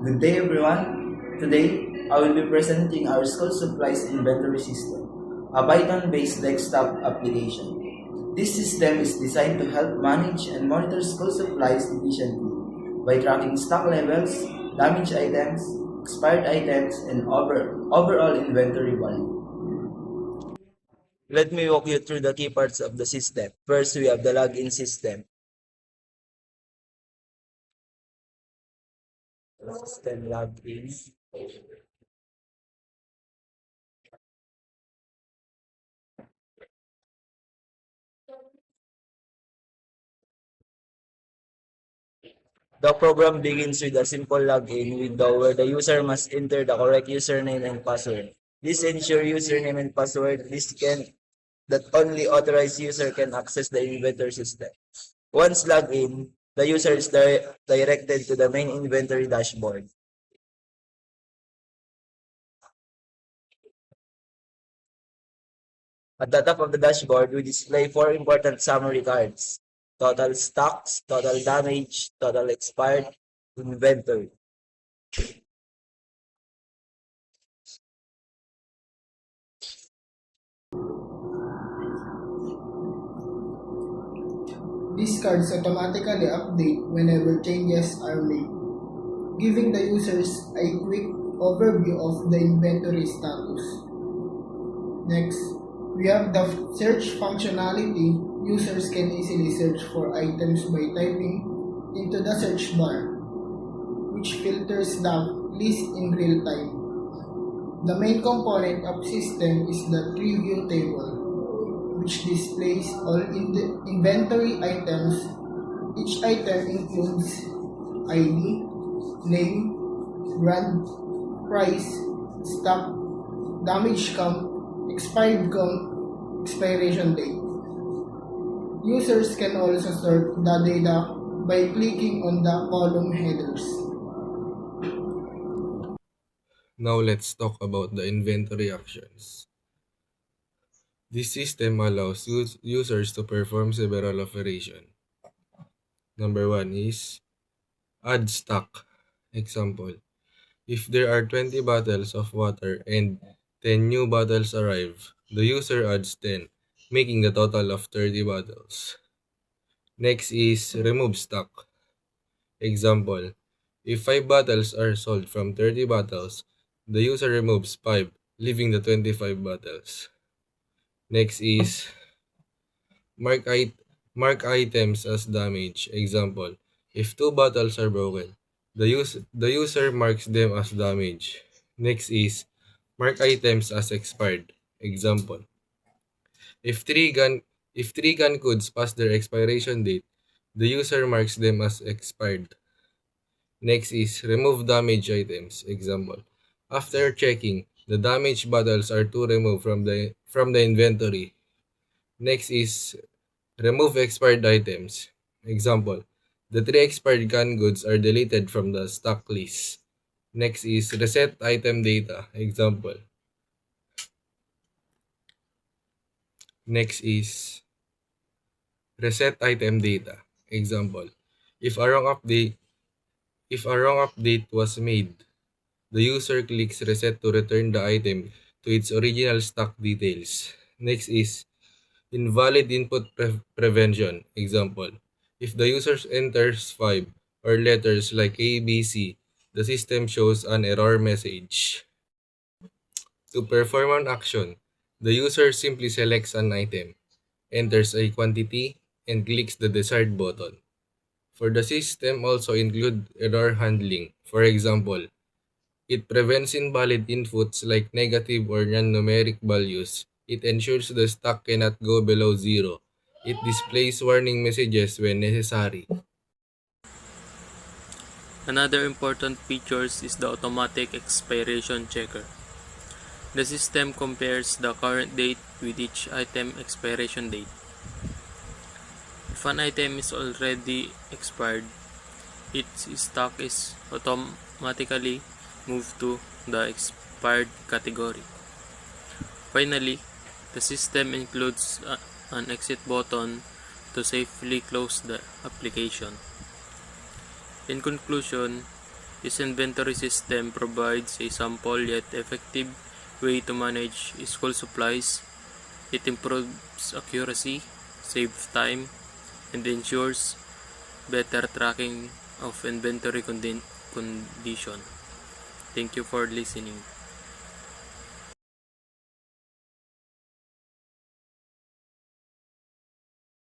Good day everyone. Today, I will be presenting our school supplies inventory system, a Python-based desktop application. This system is designed to help manage and monitor school supplies efficiently by tracking stock levels, damaged items, expired items, and overall inventory value. Let me walk you through the key parts of the system. First, we have the login system. System login. The program begins with a simple login window where the user must enter the correct username and password. This ensures username and password list that only authorized user can access the inventory system. Once logged in, the user is directed to the main inventory dashboard. At the top of the dashboard, we display four important summary cards: total stocks, total damage, total expired, inventory. These cards automatically update whenever changes are made, giving the users a quick overview of the inventory status. Next, we have the search functionality. Users can easily search for items by typing into the search bar, which filters the list in real time. The main component of system is the preview table, which displays all inventory items. Each item includes ID, name, brand, price, stock, damage count, expired count, expiration date. Users can also sort the data by clicking on the column headers. Now let's talk about the inventory actions. This system allows users to perform several operations. Number one is add stock. Example, if there are 20 bottles of water and 10 new bottles arrive, the user adds 10, making the total of 30 bottles. Next is remove stock. Example, if 5 bottles are sold from 30 bottles, the user removes 5, leaving the 25 bottles. Next is mark, it, mark items as damage. Example, if 2 bottles are broken, the user marks them as damage. Next is mark items as expired. Example, if 3 gun codes pass their expiration date, the user marks them as expired. Next is remove damaged items. Example, after checking, the damaged bottles are to remove from the inventory. Next is remove expired items. Example, the 3 expired canned goods are deleted from the stock list. Next is reset item data. Example. Next is reset item data. Example, if a wrong update was made, the user clicks reset to return the item to its original stock details. Next is invalid input prevention. Example, if the user enters 5 or letters like A, B, C, the system shows an error message. To perform an action, the user simply selects an item, enters a quantity, and clicks the desired button. For the system also include error handling. For example, it prevents invalid inputs like negative or non-numeric values. It ensures the stock cannot go below zero. It displays warning messages when necessary. Another important feature is the automatic expiration checker. The system compares the current date with each item expiration date. If an item is already expired, its stock is automatically moved to the expired category. Finally, the system includes an exit button to safely close the application. In conclusion, This inventory system provides a simple yet effective way to manage school supplies. It improves accuracy, saves time, and ensures better tracking of inventory condition. Thank you for listening.